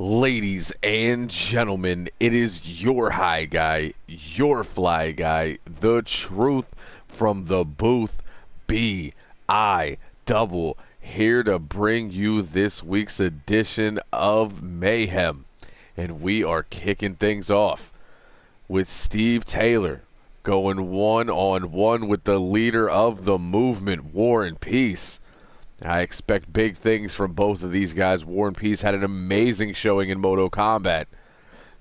Ladies and gentlemen, it is your high guy, your fly guy, the truth from the booth, B.I. Double, here to bring you this week's edition of Mayhem. And we are kicking things off with Steve Taylor going one-on-one with the leader of the movement, War and Peace. I expect big things from both of these guys. War and Peace had an amazing showing in Moto Combat.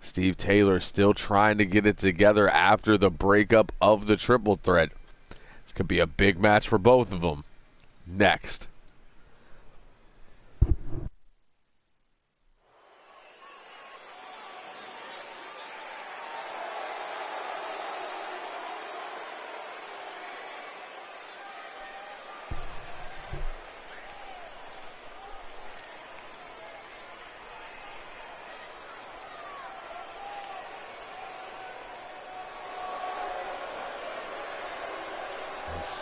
Steve Taylor still trying to get it together after the breakup of the triple threat. This could be a big match for both of them. Next.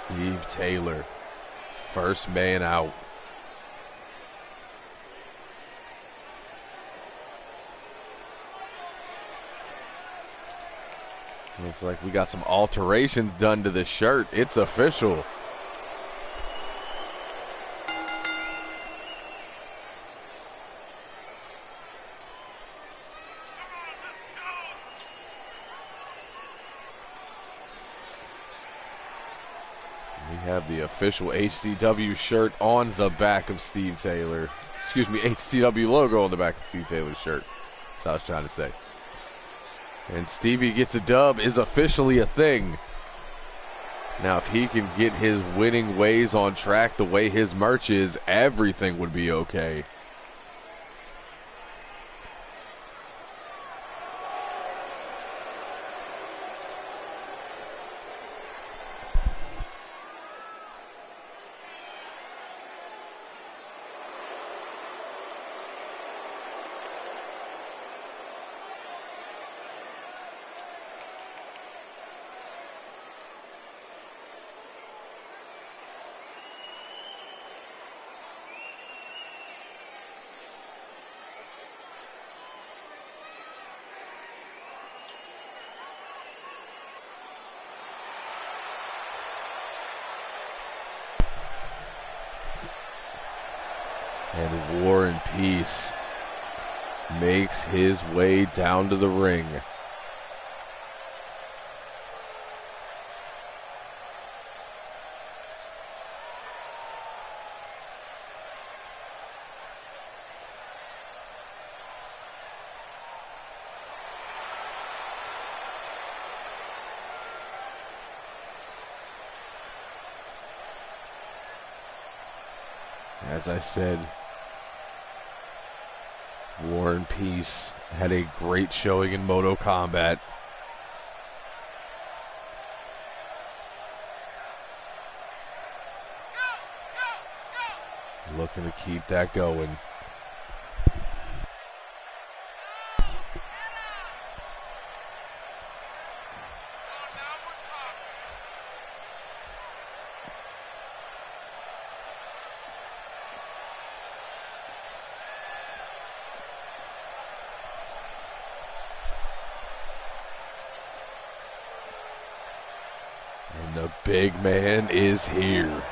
Steve Taylor, first man out. Looks like we got some alterations done to the shirt. It's official. We have the official HCW shirt on the back of Steve Taylor. Excuse me, HCW logo on the back of Steve Taylor's shirt. That's what I was trying to say. And Stevie gets a dub is officially a thing. Now, if he can get his winning ways on track the way his merch is, everything would be okay. And War and Peace makes his way down to the ring. As I said, War and Peace had a great showing in Moto Combat. Looking to keep that going. And the big man is here.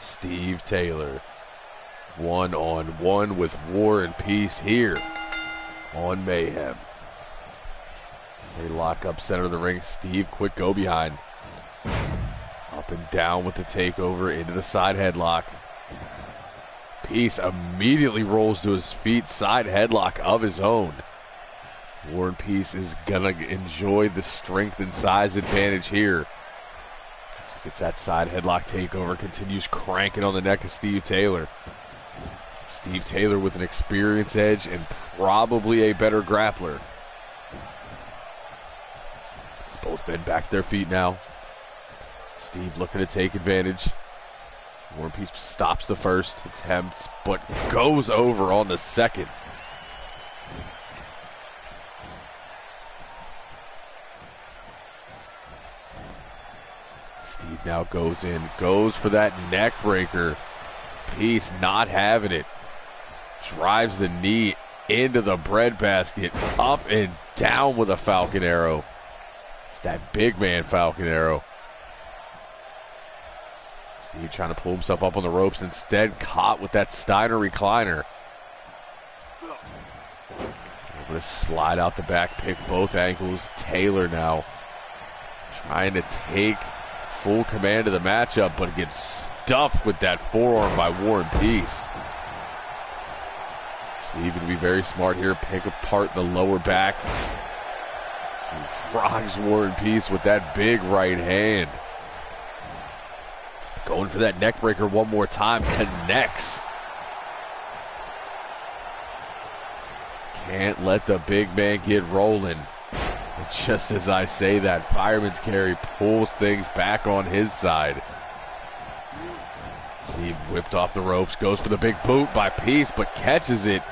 Steve Taylor, one-on-one with War and Peace here on Mayhem. They lock up center of the ring. Steve, quick go behind. Up and down with the takeover into the side headlock. Peace immediately rolls to his feet, side headlock of his own. War and Peace is gonna enjoy the strength and size advantage here. Gets that side headlock takeover, continues cranking on the neck of Steve Taylor. Steve Taylor with an experience edge and probably a better grappler. It's both men back to their feet now. Steve looking to take advantage. War and Peace stops the first attempt, but goes over on the second. Steve now goes in, goes for that neck breaker. Peace not having it. Drives the knee into the breadbasket, up and down with a Falcon Arrow. It's that big man Falcon Arrow. Steve trying to pull himself up on the ropes, instead caught with that Steiner recliner. Able to slide out the back, pick both ankles. Taylor now trying to take full command of the matchup, but gets stuffed with that forearm by War and Peace. Steve going to be very smart here, pick apart the lower back. So rocks War and Peace with that big right hand. Going for that neck breaker one more time, connects. Can't let the big man get rolling. And just as I say that, Fireman's Carry pulls things back on his side. Steve whipped off the ropes, goes for the big boot by Peace, but catches it.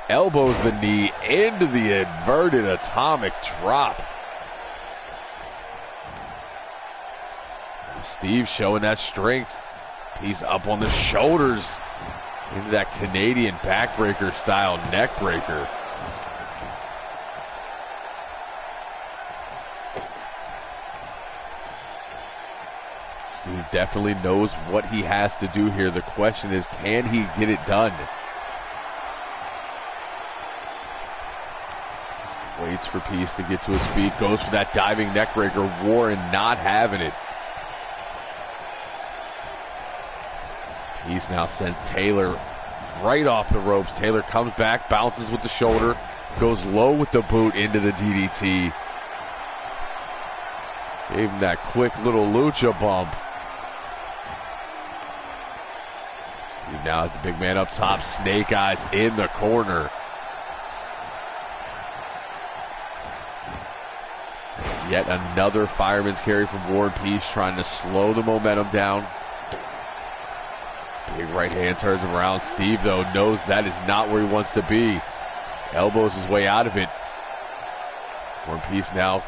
Elbows the knee into the inverted atomic drop. Steve showing that strength. Peace up on the shoulders into that Canadian backbreaker style neck breaker. Steve definitely knows what he has to do here. The question is, can he get it done? Just waits for Peace to get to his feet. Goes for that diving neck breaker. Warren not having it. Peace now sends Taylor right off the ropes. Taylor comes back, bounces with the shoulder, goes low with the boot into the DDT. Gave him that quick little lucha bump. Steve now has the big man up top. Snake Eyes in the corner. Yet another Fireman's Carry from War and Peace, trying to slow the momentum down. Big right hand turns him around. Steve, though, knows that is not where he wants to be. Elbows his way out of it. War and Peace now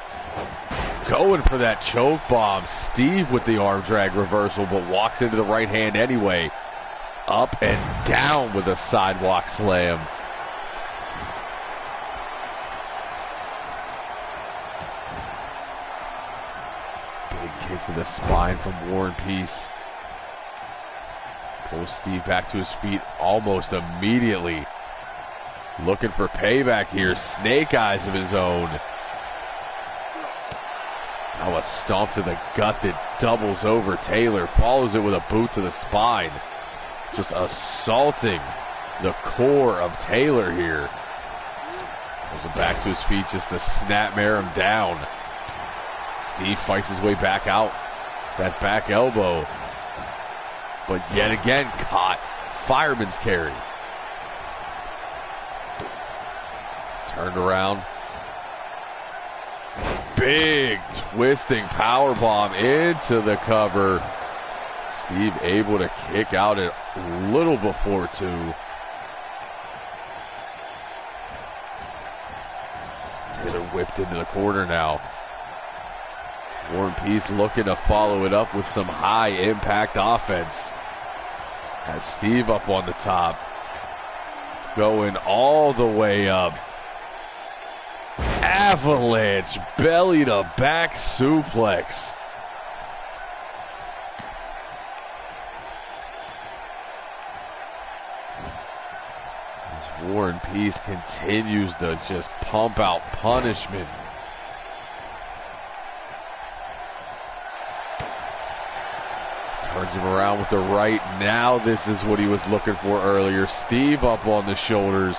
going for that choke bomb. Steve with the arm drag reversal, but walks into the right hand anyway. Up and down with a sidewalk slam. Big kick to the spine from War and Peace. Pulls Steve back to his feet almost immediately. Looking for payback here. Snake Eyes of his own. Now a stomp to the gut that doubles over Taylor. Follows it with a boot to the spine. Just assaulting the core of Taylor here. Pulls him back to his feet just to snapmare him down. Steve fights his way back out. That back elbow. But yet again caught. Fireman's Carry. Turned around. Big twisting power bomb into the cover. Steve able to kick out a little before two. Taylor whipped into the corner now. War and Peace looking to follow it up with some high impact offense. Has Steve up on the top. Going all the way up. Avalanche belly to back suplex. As War and Peace continues to just pump out punishment. Turns him around with the right. Now this is what he was looking for earlier. Steve up on the shoulders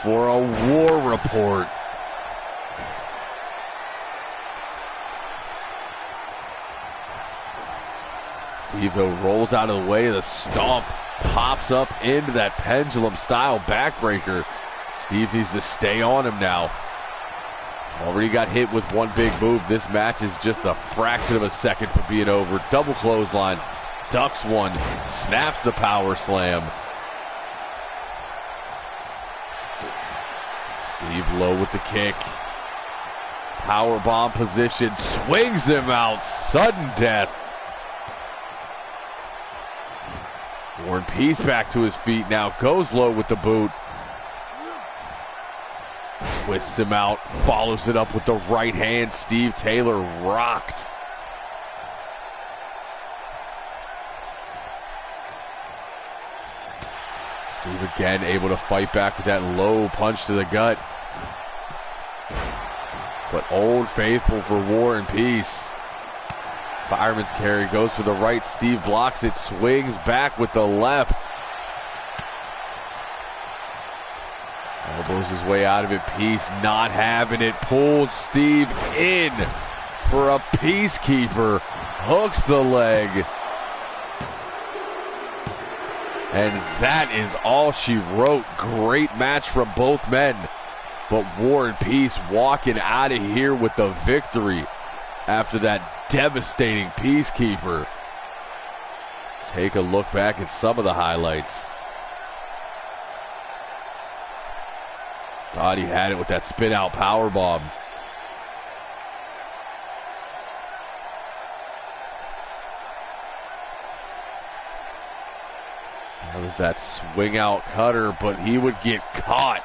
for a war report. Steve, though, rolls out of the way. The stomp pops up into that pendulum style backbreaker. Steve needs to stay on him now. Already got hit with one big move. This match is just a fraction of a second from being over. Double clotheslines, ducks one, snaps the power slam. Steve low with the kick. Power bomb position, swings him out, sudden death. War and Peace back to his feet now. Goes low with the boot. Twists him out. Follows it up with the right hand. Steve Taylor rocked. Steve again able to fight back with that low punch to the gut. But Old Faithful for War and Peace. Fireman's carry goes for the right. Steve blocks it, swings back with the left. Elbows his way out of it. Peace not having it. Pulls Steve in for a Peacekeeper. Hooks the leg. And that is all she wrote. Great match from both men. But War and Peace walking out of here with the victory after that devastating Peacekeeper. Take a look back at some of the highlights. Thought he had it with that spin out powerbomb. That was that swing out cutter, but he would get caught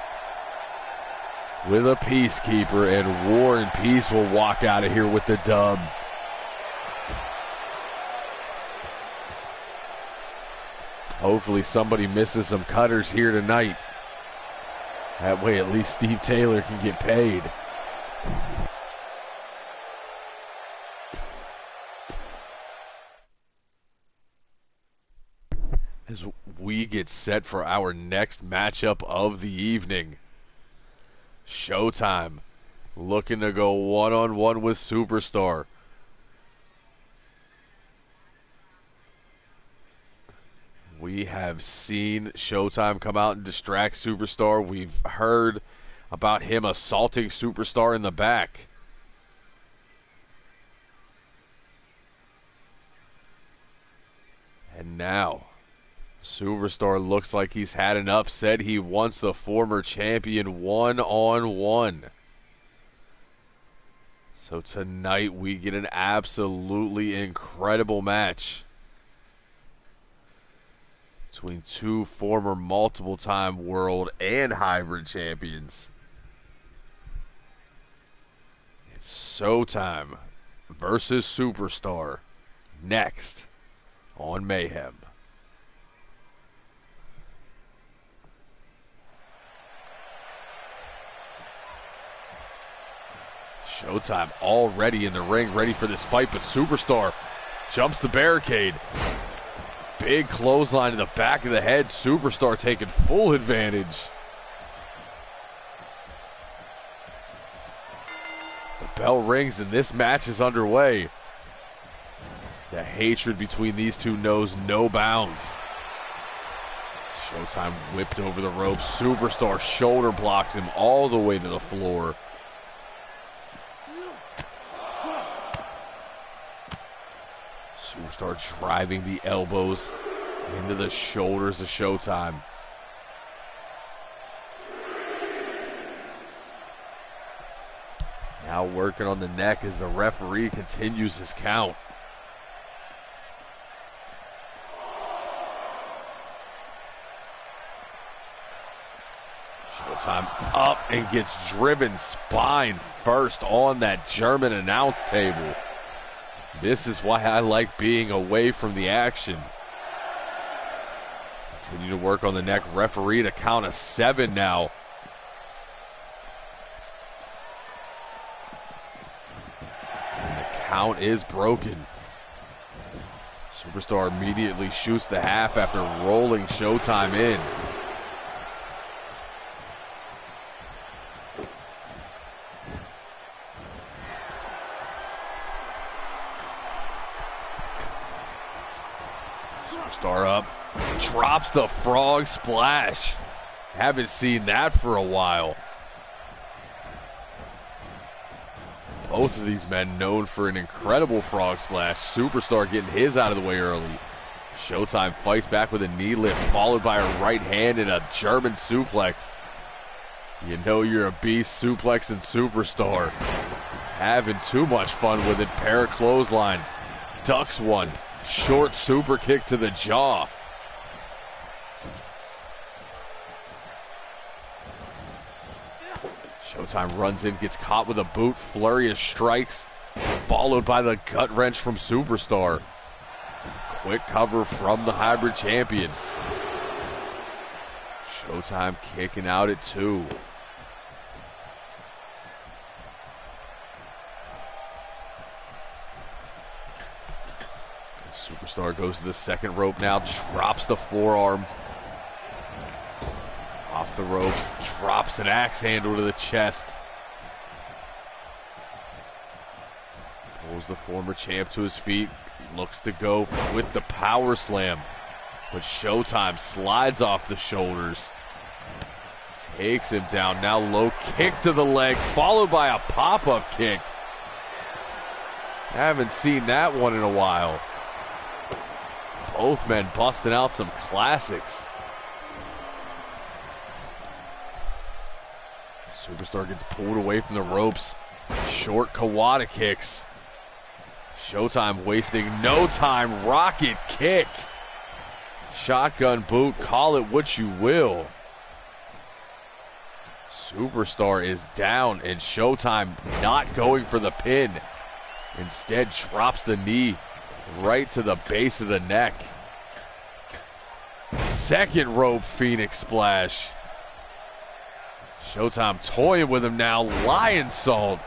with a Peacekeeper, and War and Peace will walk out of here with the dub. Hopefully somebody misses some cutters here tonight. That way at least Steve Taylor can get paid. As we get set for our next matchup of the evening. Showtime looking to go one-on-one with Superstar. We have seen Showtime come out and distract Superstar. We've heard about him assaulting Superstar in the back. And now Superstar looks like he's had enough. Said he wants the former champion one-on-one. So tonight we get an absolutely incredible match between two former multiple-time world and hybrid champions. It's Showtime versus Superstar next on Mayhem. Showtime already in the ring, ready for this fight, but Superstar jumps the barricade. Big clothesline to the back of the head. Superstar taking full advantage. The bell rings and this match is underway. The hatred between these two knows no bounds. Showtime whipped over the ropes. Superstar shoulder blocks him all the way to the floor. Superstar driving the elbows into the shoulders of Showtime. Now working on the neck as the referee continues his count. Showtime up and gets driven spine first on that German announce table. This is why I like being away from the action. Continue to work on the neck. Referee to count of 7 now. And the count is broken. Superstar immediately shoots the half after rolling Showtime in. Superstar up, drops the frog splash. Haven't seen that for a while. Both of these men known for an incredible frog splash. Superstar getting his out of the way early. Showtime fights back with a knee lift, followed by a right hand and a German suplex. You know you're a beast, suplex and Superstar. Having too much fun with it. Pair of clotheslines. Ducks one. Short super kick to the jaw. Showtime runs in, gets caught with a boot, flurry of strikes, followed by the gut wrench from Superstar. Quick cover from the hybrid champion. Showtime kicking out at 2. Superstar goes to the second rope now, drops the forearm. Off the ropes, drops an axe handle to the chest. Pulls the former champ to his feet, looks to go with the power slam. But Showtime slides off the shoulders. Takes him down, now low kick to the leg, followed by a pop-up kick. Haven't seen that one in a while. Both men busting out some classics. Superstar gets pulled away from the ropes. Short Kawada kicks. Showtime wasting no time. Rocket kick. Shotgun boot. Call it what you will. Superstar is down, and Showtime not going for the pin. Instead drops the knee right to the base of the neck. Second rope Phoenix splash. Showtime toying with him now. Lion salt.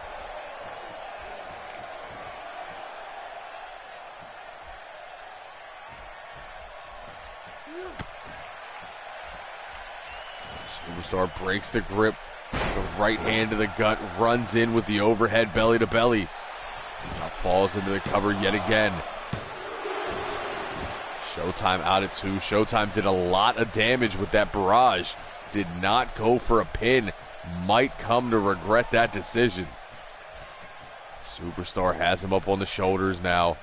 Superstar breaks the grip. The right hand to the gut. Runs in with the overhead belly to belly. Now falls into the cover yet again. Showtime out at 2. Showtime did a lot of damage with that barrage. Did not go for a pin. Might come to regret that decision. Superstar has him up on the shoulders now.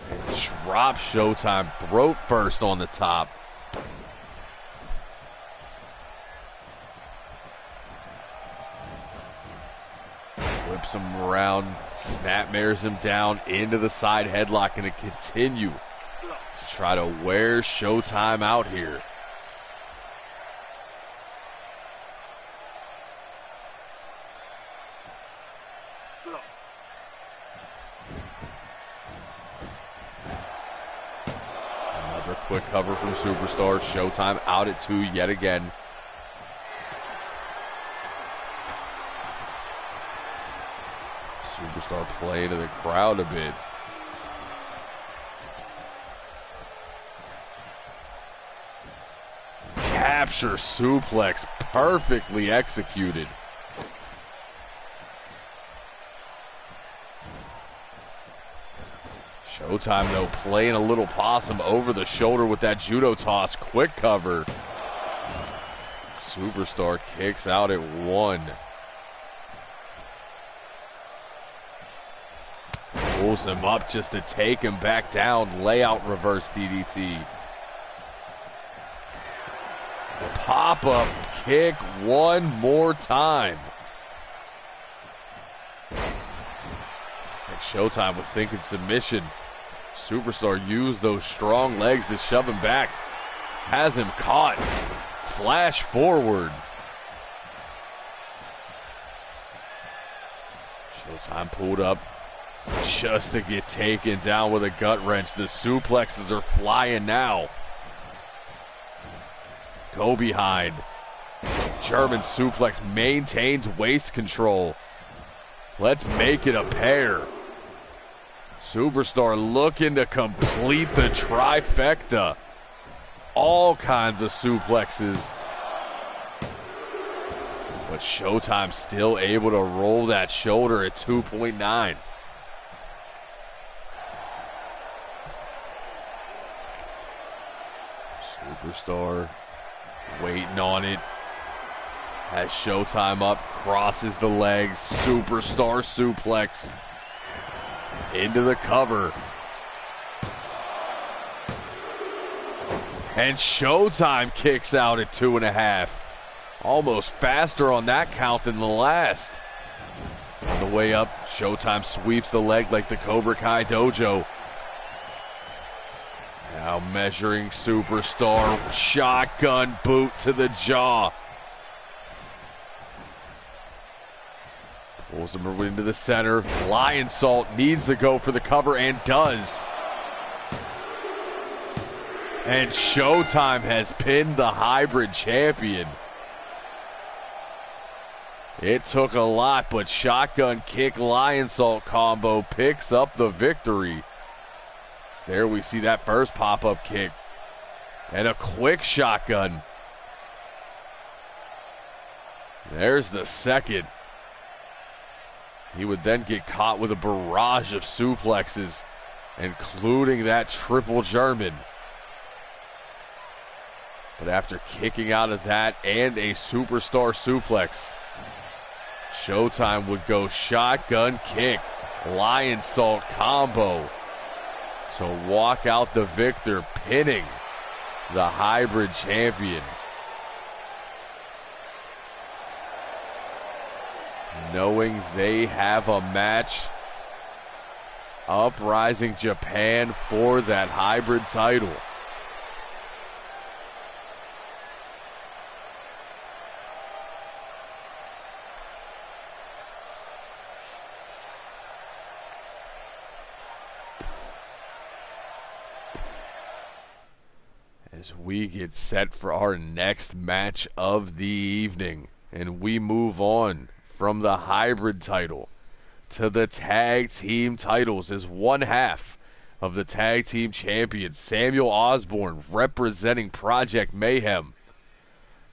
And drop Showtime throat first on the top. Whips him around, snapmares him down into the side headlock, and to continue to try to wear Showtime out here. Another quick cover from Superstar. Showtime out at 2 yet again. Superstar playing to the crowd a bit. Capture suplex, perfectly executed. Showtime, though, playing a little possum over the shoulder with that judo toss. Quick cover. Superstar kicks out at 1. Pulls him up just to take him back down. Layout reverse DDT. Pop-up kick one more time. I think Showtime was thinking submission. Superstar used those strong legs to shove him back. Has him caught. Flash forward. Showtime pulled up just to get taken down with a gut wrench. The suplexes are flying now. Go behind. German suplex maintains waist control. Let's make it a pair. Superstar looking to complete the trifecta. All kinds of suplexes. But Showtime still able to roll that shoulder at 2.9. Superstar waiting on it. Has Showtime up, crosses the legs. Superstar suplex into the cover. And Showtime kicks out at 2.5. Almost faster on that count than the last. On the way up, Showtime sweeps the leg like the Cobra Kai Dojo. Now measuring Superstar. Shotgun boot to the jaw. Pulls him into the center. Lion Salt needs to go for the cover and does. And Showtime has pinned the hybrid champion. It took a lot, but shotgun kick Lion Salt combo picks up the victory. There we see that first pop-up kick. And a quick shotgun. There's the second. He would then get caught with a barrage of suplexes, including that triple German. But after kicking out of that and a superstar suplex, Showtime would go shotgun kick, Lion Salt combo to walk out the victor, pinning the hybrid champion. Knowing they have a match, Uprising Japan for that hybrid title. As we get set for our next match of the evening, and we move on from the hybrid title to the tag team titles, as one half of the tag team champions, Samuel Osborne, representing Project Mayhem,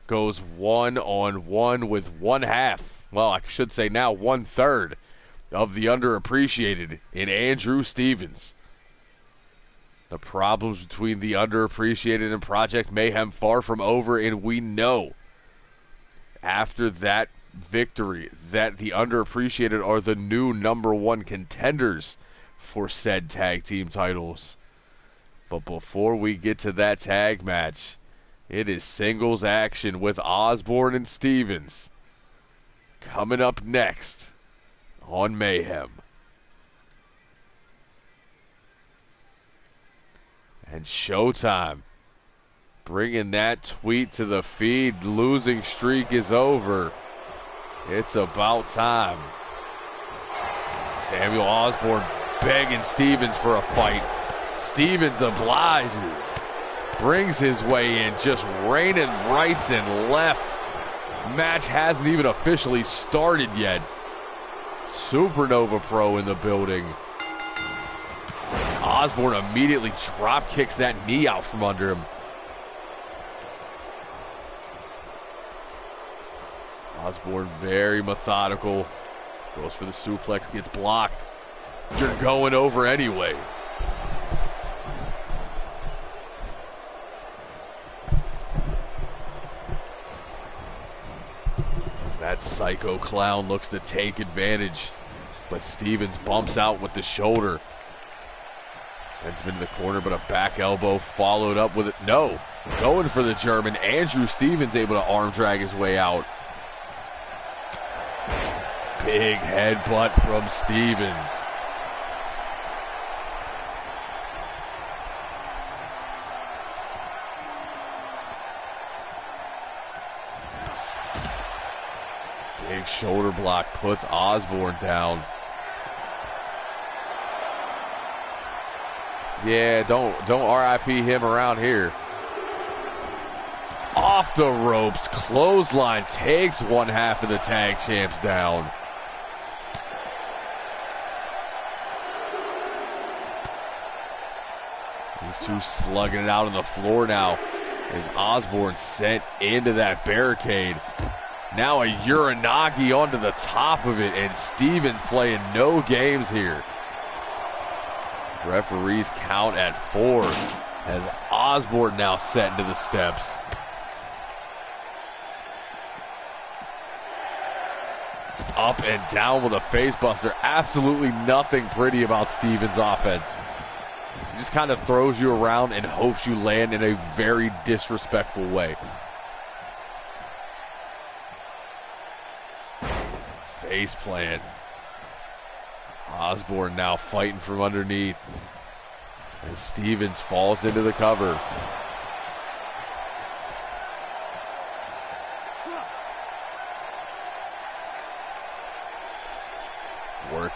goes one-on-one with one half, well, I should say now 1/3 of the underappreciated in Andrew Stevens. The problems between the underappreciated and Project Mayhem far from over, and we know after that victory that the underappreciated are the new #1 contenders for said tag team titles. But before we get to that tag match, it is singles action with Osborne and Stevens coming up next on Mayhem. And Showtime bringing that tweet to the feed. Losing streak is over. It's about time. Samuel Osborne begging Stevens for a fight. Stevens obliges. Brings his way in, just raining rights and left. Match hasn't even officially started yet. Supernova Pro in the building. Osborne immediately drop kicks that knee out from under him. Osborne very methodical. Goes for the suplex, gets blocked. You're going over anyway. That psycho clown looks to take advantage, but Stevens bumps out with the shoulder. Sends him into the corner, but a back elbow followed up with it. No, going for the German. Andrew Stevens able to arm drag his way out. Big headbutt from Stevens. Big shoulder block puts Osborne down. Yeah, don't RIP him around here. Off the ropes, clothesline takes one half of the tag champs down. These two slugging it out on the floor now as Osborne sent into that barricade. Now a Uranagi onto the top of it, and Stevens playing no games here. Referees count at 4 as Osborne now set into the steps. Up and down with a face buster. Absolutely nothing pretty about Stevens' offense. He just kind of throws you around and hopes you land in a very disrespectful way. Face plant. Osborne now fighting from underneath as Stevens falls into the cover.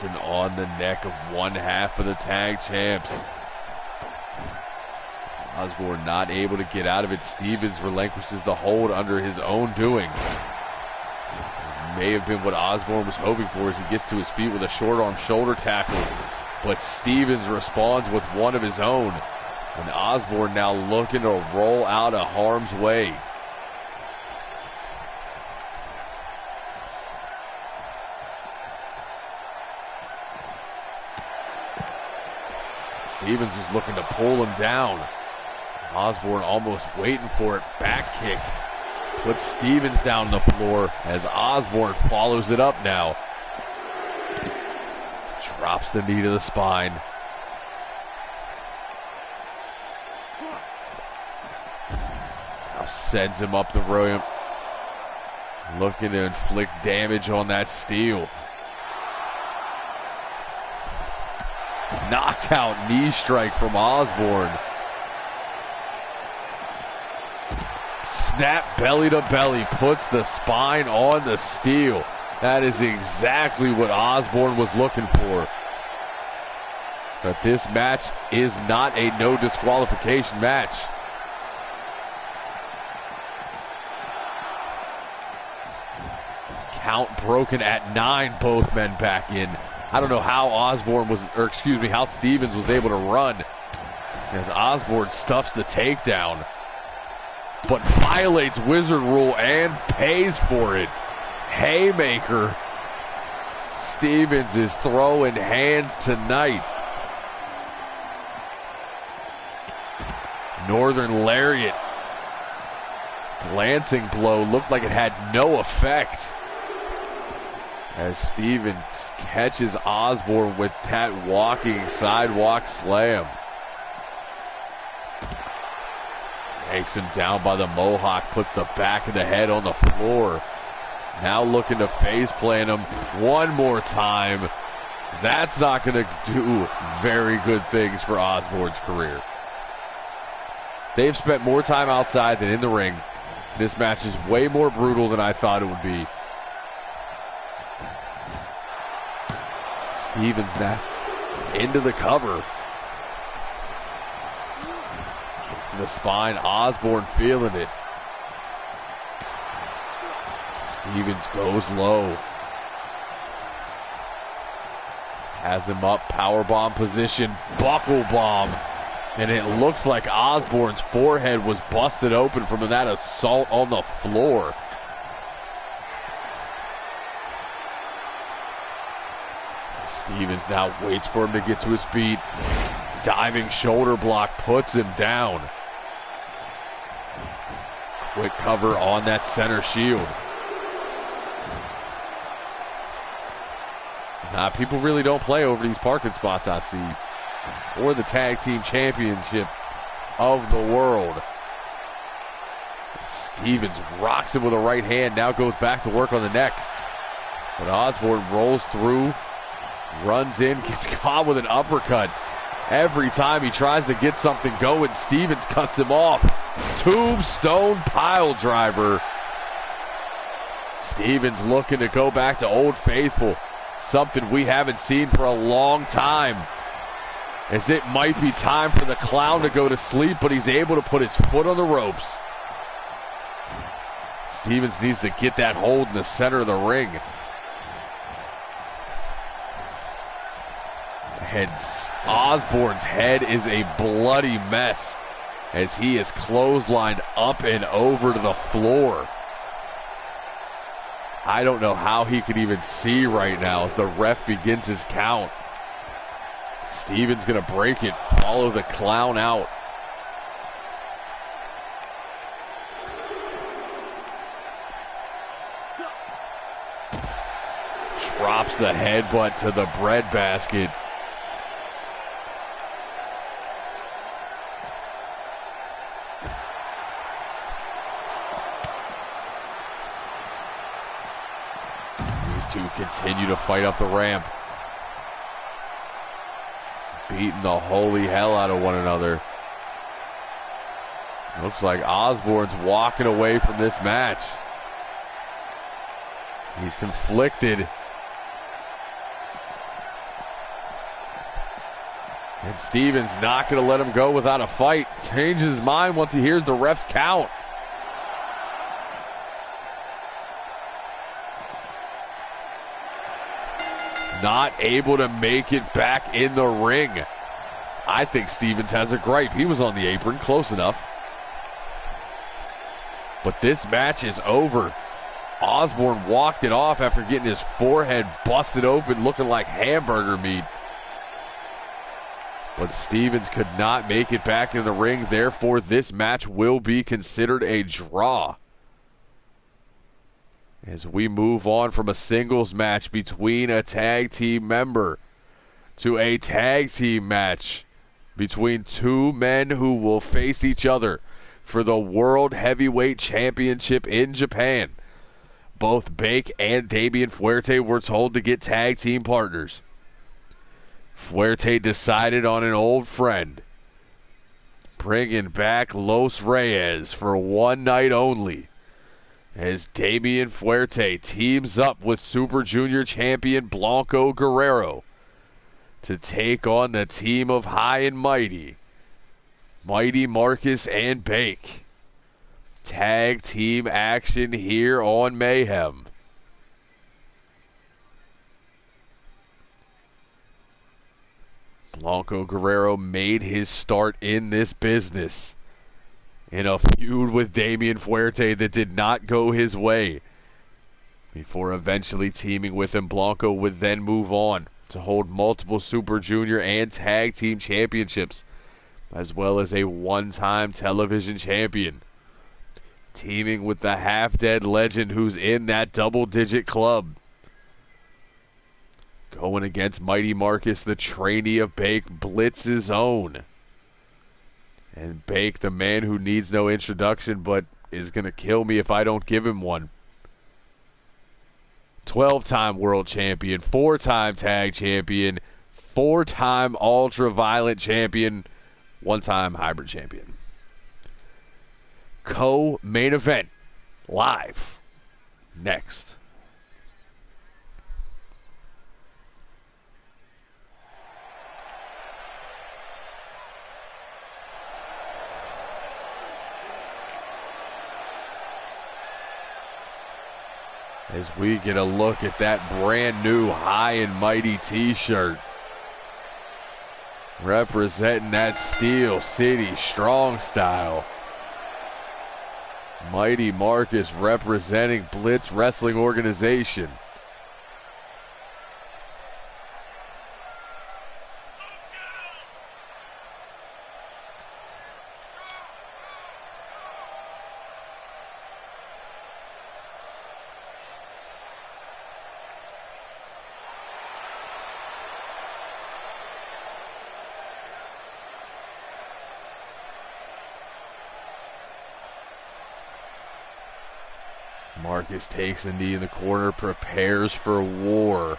Working on the neck of one half of the tag champs. Osborne not able to get out of it. Stevens relinquishes the hold under his own doing. May have been what Osborne was hoping for as he gets to his feet with a short arm shoulder tackle. But Stevens responds with one of his own. And Osborne now looking to roll out of harm's way. Stevens is looking to pull him down. Osborne almost waiting for it. Back kick. Puts Stevens down the floor as Osborne follows it up now. Drops the knee to the spine. Now sends him up the ramp. Looking to inflict damage on that steel. Knockout knee strike from Osborne. Snap belly to belly, puts the spine on the steel. That is exactly what Osborne was looking for. But this match is not a no disqualification match. Count broken at 9, both men back in. I don't know how how Stevens was able to run as Osborne stuffs the takedown, but violates Wizard Rule and pays for it. Haymaker. Stevens is throwing hands tonight. Northern Lariat. Glancing blow, looked like it had no effect. As Stevens catches Osborne with that walking sidewalk slam. Takes him down by the Mohawk, puts the back of the head on the floor. Now looking to face plant him one more time. That's not going to do very good things for Osborne's career. They've spent more time outside than in the ring. This match is way more brutal than I thought it would be. Stevens now into the cover. Kick to the spine. Osborne feeling it. Stevens goes low. Has him up. Powerbomb position. Buckle bomb. And it looks like Osborne's forehead was busted open from that assault on the floor. Stevens now waits for him to get to his feet. Diving shoulder block puts him down. Quick cover on that center shield. Nah, people really don't play over these parking spots, I see. Or the tag team championship of the world. Stevens rocks him with a right hand, now goes back to work on the neck. But Osborne rolls through, runs in, gets caught with an uppercut. Every time he tries to get something going, Stevens cuts him off. Tombstone pile driver. Stevens looking to go back to Old Faithful. Something we haven't seen for a long time. As it might be time for the clown to go to sleep, but he's able to put his foot on the ropes. Stevens needs to get that hold in the center of the ring. And Osborne's head is a bloody mess as he is clotheslined up and over to the floor. I don't know how he could even see right now as the ref begins his count. Stevens gonna break it, follow the clown out. Drops the headbutt to the breadbasket. These two continue to fight up the ramp. Beating the holy hell out of one another. Looks like Osborne's walking away from this match. He's conflicted. And Stevens not going to let him go without a fight. Changes his mind once he hears the ref's count. Not able to make it back in the ring. I think Stevens has a gripe. He was on the apron, close enough. But this match is over. Osborne walked it off after getting his forehead busted open, looking like hamburger meat. But Stevens could not make it back in the ring. Therefore, this match will be considered a draw. As we move on from a singles match between a tag team member to a tag team match between two men who will face each other for the World Heavyweight Championship in Japan. Both Bake and Damian Fuerte were told to get tag team partners. Fuerte decided on an old friend, bringing back Los Reyes for one night only, as Damian Fuerte teams up with Super Junior champion Blanco Guerrero to take on the team of High and Mighty, Mighty Marcus and Bake. Tag team action here on Mayhem. Blanco Guerrero made his start in this business in a feud with Damian Fuerte that did not go his way. Before eventually teaming with him, Blanco would then move on to hold multiple Super Junior and Tag Team Championships, as well as a one-time television champion. Teaming with the half-dead legend who's in that double-digit club. Going against Mighty Marcus, the trainee of Bake, Blitz's own. And Bake, the man who needs no introduction but is going to kill me if I don't give him one. 12-time world champion, 4-time tag champion, 4-time ultra-violent champion, 1-time hybrid champion. Co-main event, live, next. As we get a look at that brand new High and Mighty t-shirt, representing that Steel City Strong style. Mighty Marcus representing Blitz Wrestling Organization. Marcus takes a knee in the corner, prepares for war.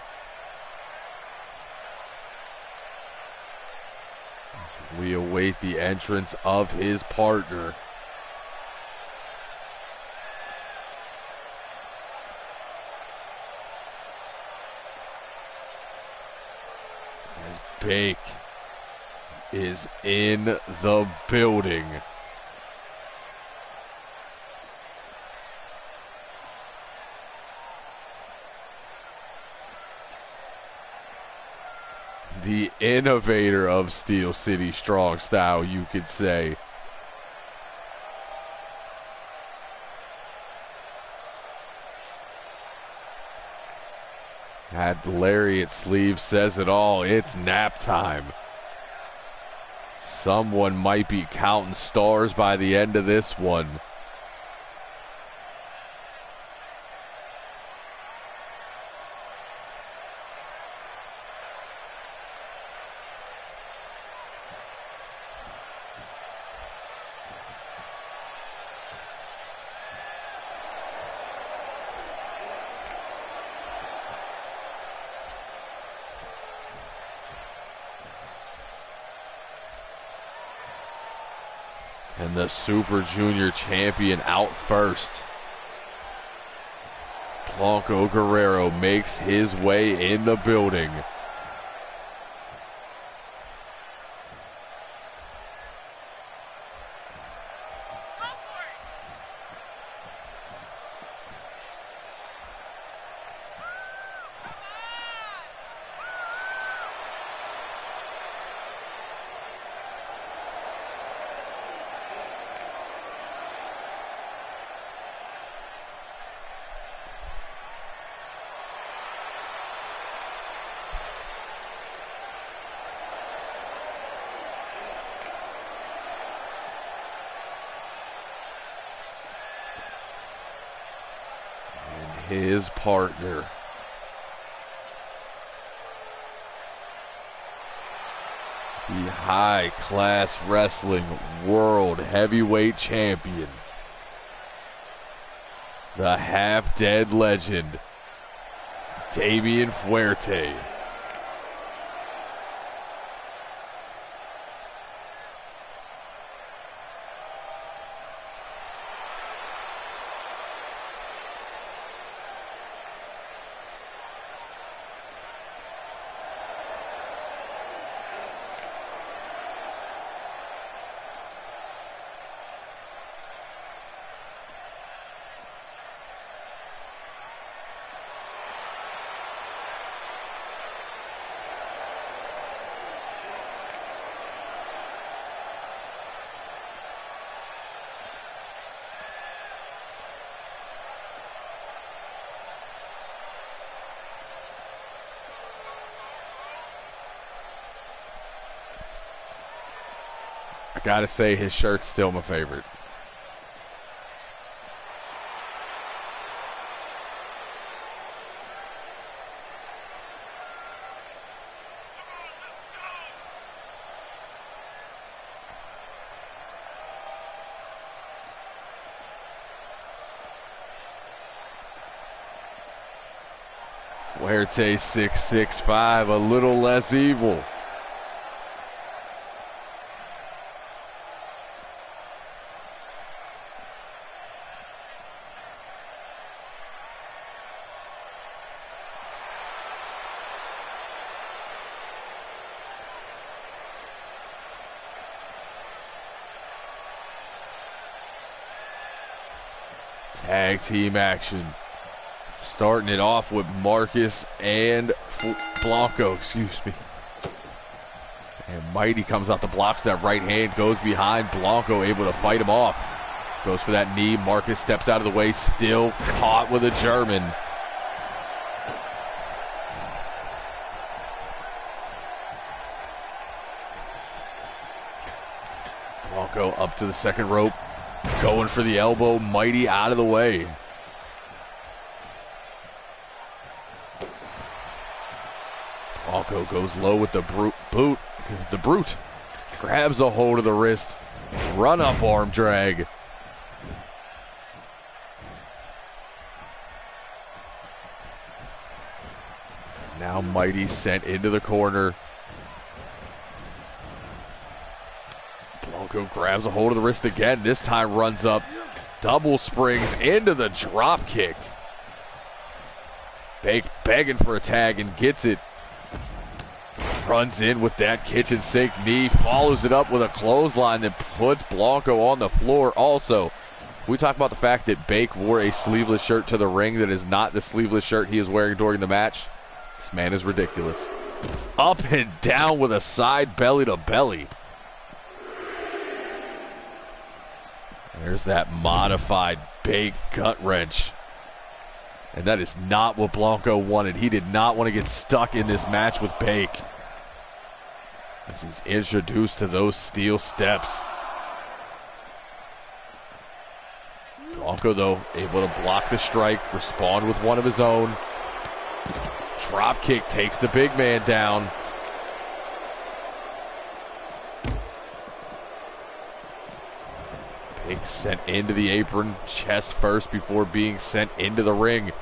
We await the entrance of his partner. As Bake is in the building. The innovator of Steel City Strong style, you could say. That lariat sleeve says it all. It's nap time. Someone might be counting stars by the end of this one. And the Super Junior champion out first. Blanco Guerrero makes his way in the building. his partner. The High Class Wrestling World Heavyweight Champion, the half-dead legend, Damian Fuerte. I gotta say, his shirt's still my favorite. Fuerte 6'5", a little less evil. Tag team action. Starting it off with Marcus and Blanco, excuse me. And Mighty comes out the blocks, that right hand goes behind. Blanco able to fight him off. Goes for that knee. Marcus steps out of the way, still caught with a German. Blanco up to the second rope. Going for the elbow, Mighty out of the way. Blanco goes low with the boot. The brute grabs a hold of the wrist. Run up arm drag. Now Mighty sent into the corner. Blanco grabs a hold of the wrist again. This time runs up. Double springs into the drop kick. Bake begging for a tag and gets it. Runs in with that kitchen sink knee. Follows it up with a clothesline that puts Blanco on the floor. Also, we talk about the fact that Bake wore a sleeveless shirt to the ring that is not the sleeveless shirt he is wearing during the match. This man is ridiculous. Up and down with a side belly to belly. There's that modified Bake gut wrench. And that is not what Blanco wanted. He did not want to get stuck in this match with Bake, as he's introduced to those steel steps. Blanco, though, able to block the strike, respond with one of his own. Drop kick takes the big man down. Bake sent into the apron, chest first before being sent into the ring.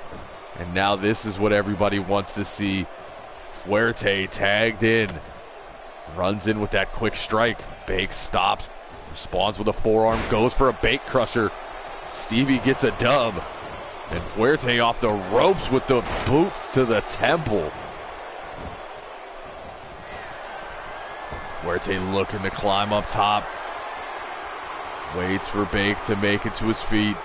And now this is what everybody wants to see. Fuerte tagged in. Runs in with that quick strike. Bake stops, responds with a forearm, goes for a Bake crusher. Stevie gets a dub. And Fuerte off the ropes with the boots to the temple. Fuerte looking to climb up top. Waits for Bake to make it to his feet.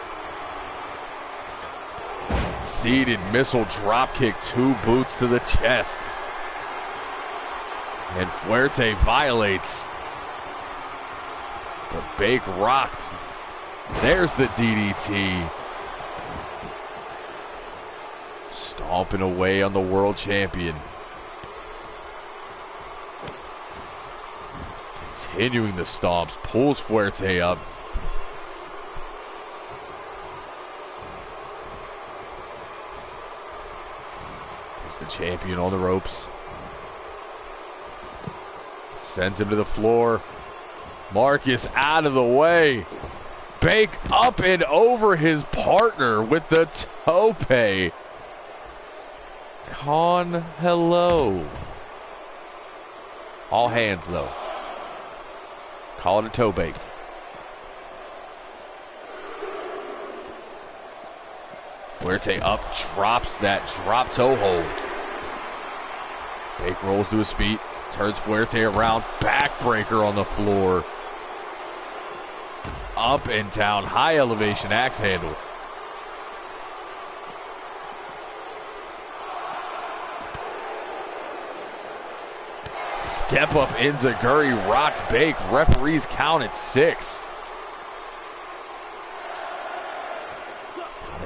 Seated missile drop kick, 2 boots to the chest. And Fuerte violates. But Bake rocked. There's the DDT. Stomping away on the world champion. Continuing the stomps, pulls Fuerte up. Puts the champion on the ropes. Sends him to the floor. Marcus out of the way. Bake up and over his partner with the tope. Con, hello. All hands, though. Call it a toe bake. Fuerte up, drops that drop toe hold. Bake rolls to his feet, turns Fuerte around, backbreaker on the floor. Up and down, high elevation axe handle. Step up Enziguri rocks Bake. Referees count at 6.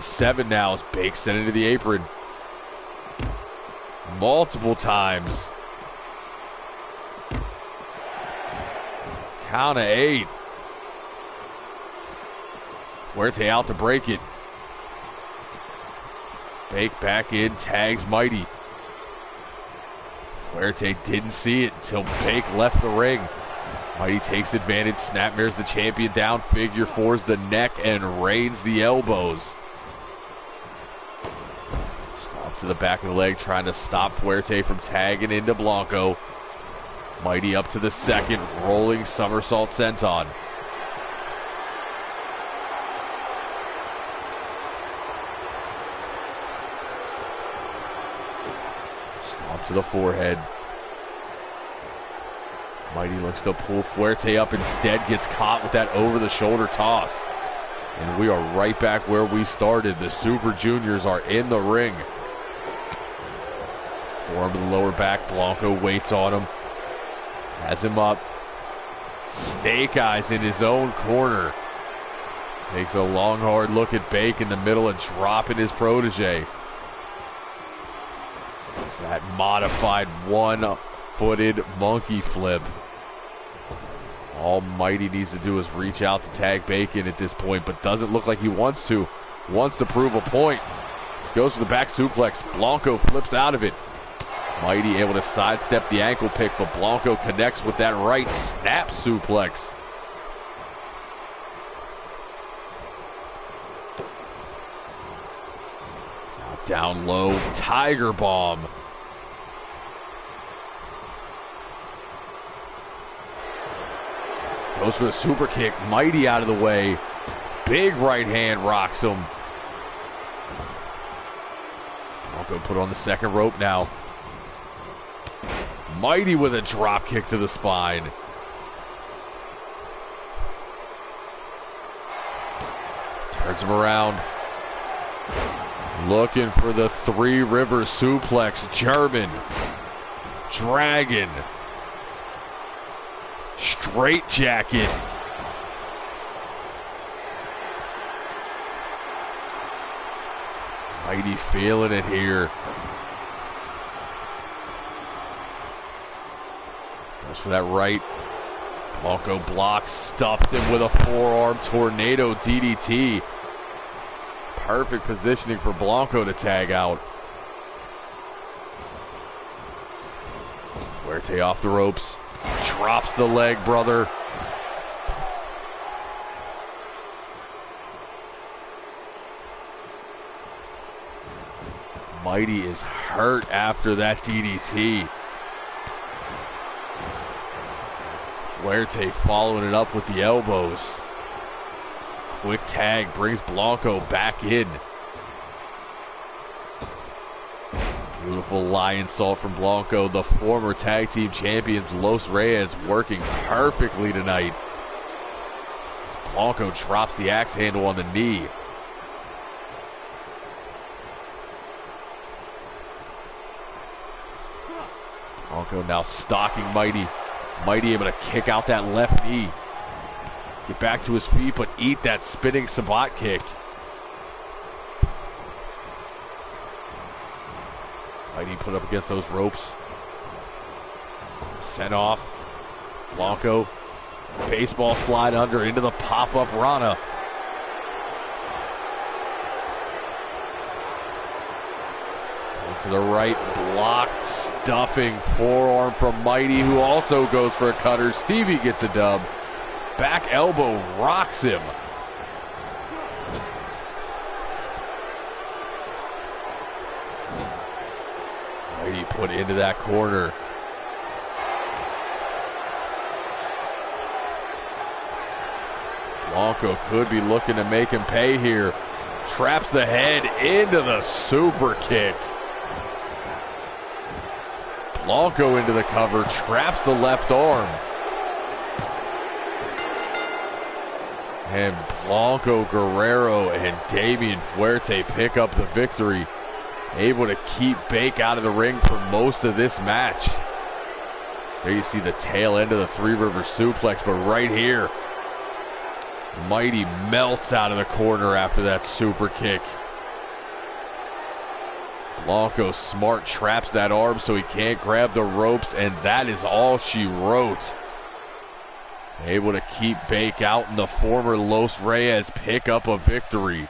7 now as Bake sent into the apron. Multiple times. Count of 8. Fuerte out to break it. Bake back in, tags Mighty. Fuerte didn't see it until Bake left the ring. Mighty takes advantage, snapmares the champion down, figure fours the neck, and rains the elbows. Stomp to the back of the leg, trying to stop Fuerte from tagging into Blanco. Mighty up to the second, rolling somersault senton. Stomp to the forehead. Mighty looks to pull Fuerte up, instead gets caught with that over-the-shoulder toss. And we are right back where we started. The Super Juniors are in the ring. Forearm to the lower back. Blanco waits on him. Has him up. Snake eyes in his own corner. Takes a long, hard look at Bake in the middle and dropping his protege. It's that modified one-footed monkey flip. All Mighty needs to do is reach out to tag Bacon at this point, but doesn't look like he wants to. Wants to prove a point. Goes for the back suplex. Blanco flips out of it. Mighty able to sidestep the ankle pick, but Blanco connects with that right snap suplex. Now down low, Tiger Bomb. Goes for the super kick. Mighty out of the way. Big right hand rocks him. Blanco put on the second rope now. Mighty with a drop kick to the spine. Turns him around. Looking for the Three Rivers suplex. German. Dragon. Straight jacket. Mighty feeling it here. Goes for that right. Blanco blocks, stuffs him with a forearm tornado DDT. Perfect positioning for Blanco to tag out. Fuerte off the ropes. Drops the leg, brother. Mighty is hurt after that DDT. Fuerte following it up with the elbows. Quick tag brings Blanco back in. Beautiful lion salt from Blanco, the former tag team champions Los Reyes, working perfectly tonight. As Blanco drops the axe handle on the knee. Blanco now stalking Mighty. Mighty able to kick out that left knee. Get back to his feet, but eat that spinning Sabat kick. Mighty put up against those ropes. Sent off. Blanco. Baseball slide under into the pop-up Rana. To the right, blocked, stuffing forearm from Mighty, who also goes for a cutter. Stevie gets a dub. Back elbow rocks him. Mighty put into that corner. Blanco could be looking to make him pay here. Traps the head into the super kick. Blanco into the cover, traps the left arm. And Blanco Guerrero and Damian Fuerte pick up the victory. Able to keep Bake out of the ring for most of this match. There you see the tail end of the Three River Suplex, but right here, Mighty melts out of the corner after that super kick. Blanco smart traps that arm so he can't grab the ropes, and that is all she wrote. Able to keep Bake out, and the former Los Reyes pick up a victory.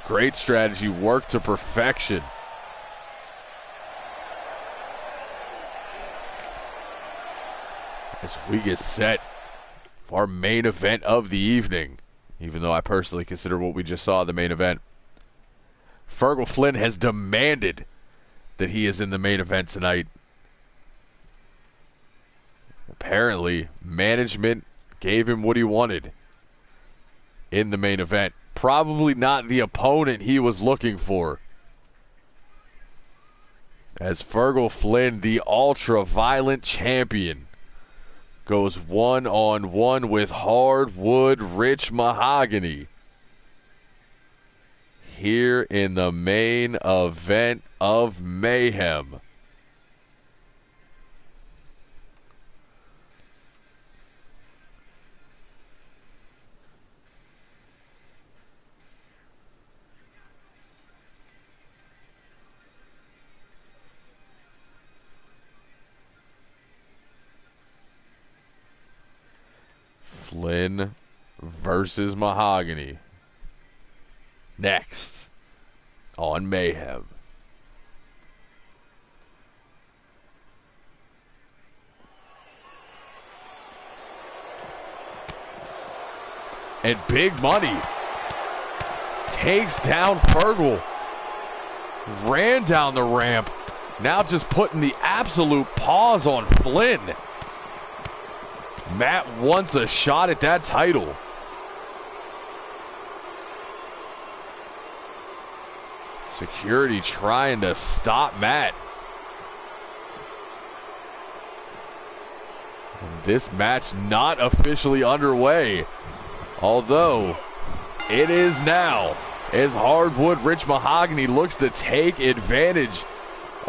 Great strategy, worked to perfection. As we get set for our main event of the evening, even though I personally consider what we just saw the main event. Fergal Flynn has demanded that he is in the main event tonight. Apparently, management gave him what he wanted in the main event. Probably not the opponent he was looking for. As Fergal Flynn, the ultra-violent champion, goes one-on-one with Hardwood Rich Mahogany here in the main event of Mayhem. Flynn versus Mahogany. Next on Mayhem. And Big Money takes down Fergal. Ran down the ramp. Now just putting the absolute pause on Flynn. Matt wants a shot at that title. Security trying to stop Matt. And this match not officially underway, although it is now, as Hardwood Rich Mahogany looks to take advantage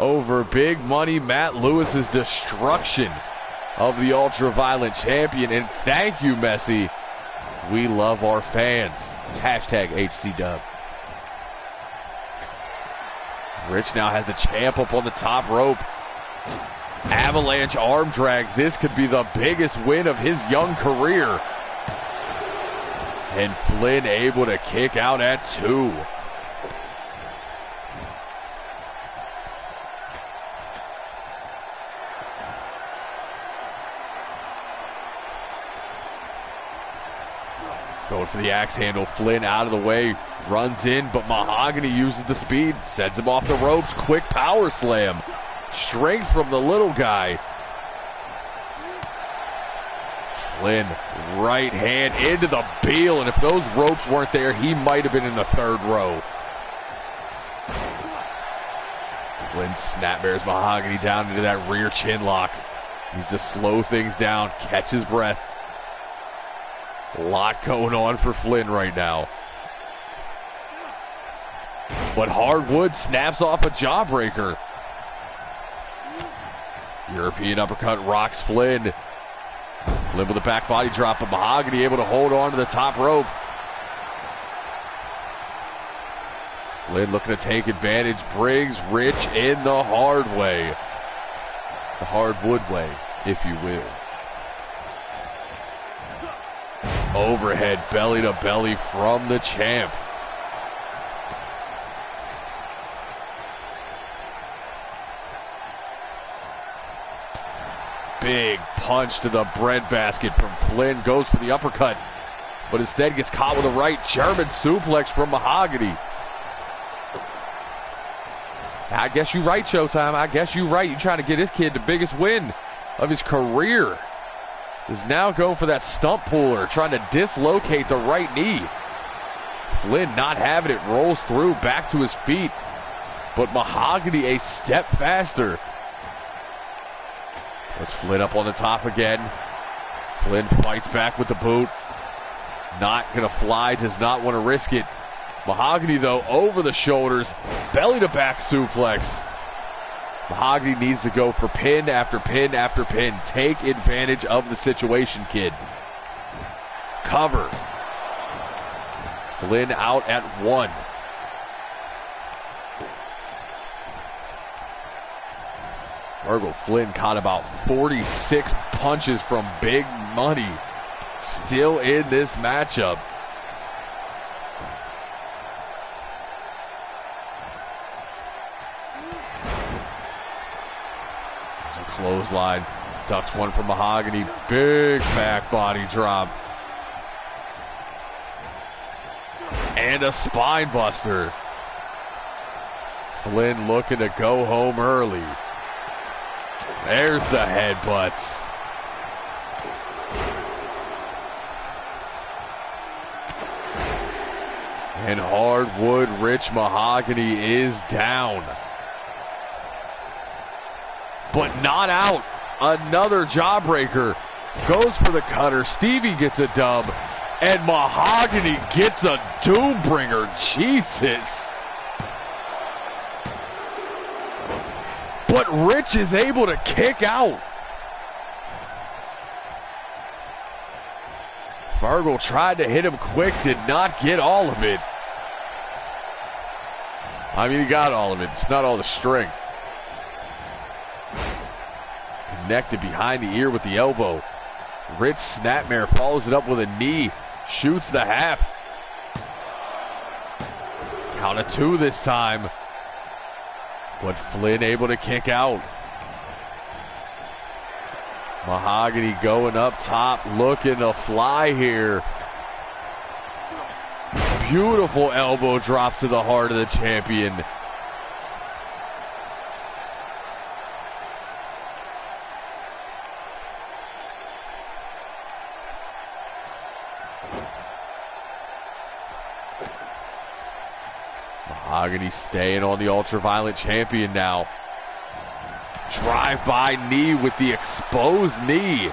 over Big Money Matt Lewis's destruction of the ultra-violent champion. And thank you, Messi. We love our fans. Hashtag HCW. Rich now has the champ up on the top rope. Avalanche arm drag. This could be the biggest win of his young career. And Flynn able to kick out at 2. Going for the axe handle. Flynn out of the way. Runs in, but Mahogany uses the speed. Sends him off the ropes. Quick power slam. Strength from the little guy. Flynn, right hand into the Beal. And if those ropes weren't there, he might have been in the 3rd row. Flynn snapmares Mahogany down into that rear chin lock. Needs to slow things down. Catch his breath. A lot going on for Flynn right now. But Hardwood snaps off a jawbreaker. European uppercut rocks Flynn. Flynn with a back body drop, but Mahogany able to hold on to the top rope. Flynn looking to take advantage. Briggs Rich in the hard way. The Hardwood way. if you will. Overhead belly to belly from the champ. Big punch to the breadbasket from Flynn. Goes for the uppercut, but instead gets caught with a right German suplex from Mahogany. I guess you're right, Showtime. I guess you're right. You're trying to get this kid the biggest win of his career. Is now going for that stump puller, trying to dislocate the right knee. Flynn not having it, rolls through, back to his feet. But Mahogany a step faster. Puts Flynn up on the top again. Flynn fights back with the boot. Not going to fly, does not want to risk it. Mahogany, though, over the shoulders, belly to back suplex. Mahogany needs to go for pin after pin after pin. Take advantage of the situation, kid. Cover. Flynn out at 1. Virgil Flynn caught about 46 punches from Big Money. Still in this matchup. Clothesline, ducks one from Mahogany, big back body drop. And a spine buster. Flynn looking to go home early. There's the headbutts. And hardwood Rich Mahogany is down. But not out. Another jawbreaker. Goes for the cutter. Stevie gets a dub. And Mahogany gets a Doombringer. Jesus. But Rich is able to kick out. Virgil tried to hit him quick. Did not get all of it. I mean, he got all of it. It's not all the strength. Connected behind the ear with the elbow. Rich Snapmare follows it up with a knee. Shoots the half. Count of 2 this time. But Flynn able to kick out. Mahogany going up top, looking to fly here. Beautiful elbow drop to the heart of the champion. Mahogany staying on the ultraviolet champion now. Drive-by knee with the exposed knee.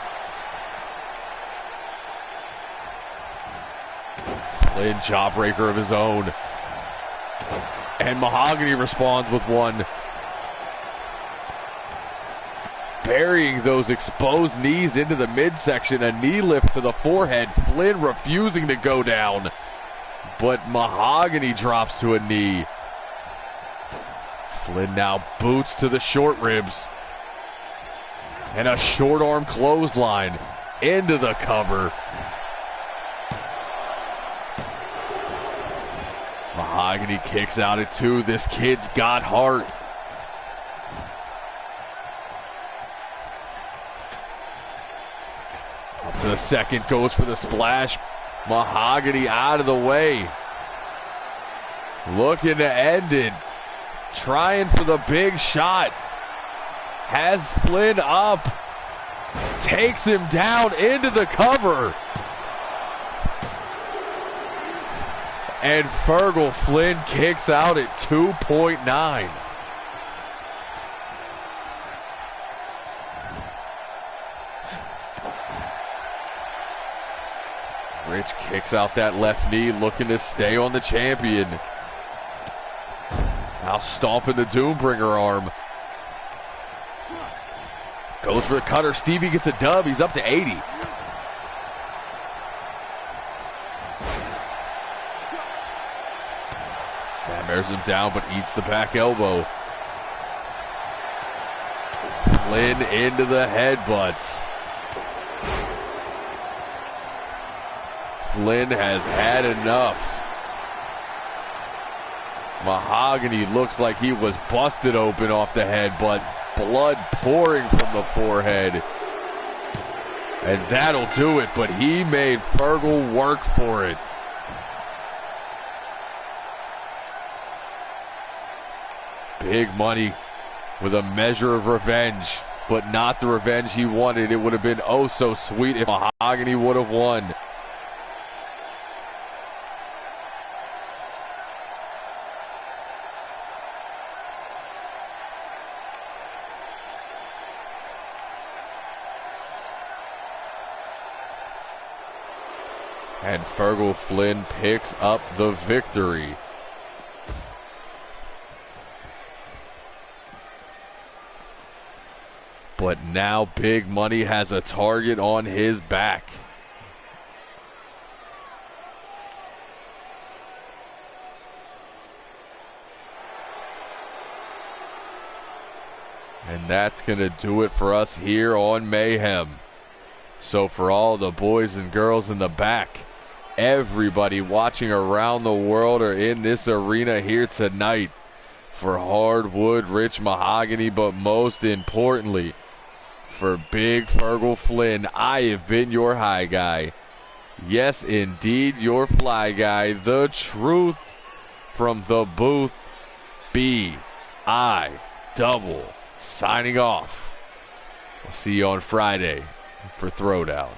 Flynn jawbreaker of his own. And Mahogany responds with one. Burying those exposed knees into the midsection. A knee lift to the forehead. Flynn refusing to go down. But Mahogany drops to a knee. Flynn now boots to the short ribs. And a short arm clothesline into the cover. Mahogany kicks out at 2. This kid's got heart. Up to the second, goes for the splash. Mahogany out of the way. Looking to end it. Trying for the big shot. Has Flynn up. Takes him down into the cover. And Virgil Flynn kicks out at 2.9. Rich kicks out that left knee, looking to stay on the champion. Now stomping the Doombringer arm. Goes for the cutter. Stevie gets a dub. He's up to 80. Snapmares him down, but eats the back elbow. Flynn into the headbutts. Flynn has had enough. Mahogany looks like he was busted open off the headbutt. Blood pouring from the forehead. And that'll do it, but he made Fergal work for it. Big Money with a measure of revenge, but not the revenge he wanted. It would have been oh so sweet if Mahogany would have won. And Fergal Flynn picks up the victory. But now Big Money has a target on his back. And that's going to do it for us here on Mayhem. So for all the boys and girls in the back, everybody watching around the world or in this arena here tonight, for Hardwood, Rich Mahogany, but most importantly, for Big Fergal Flynn, I have been your high guy. Yes, indeed, your fly guy. The truth from the booth, B.I. Double, signing off. We'll see you on Friday for Throwdown.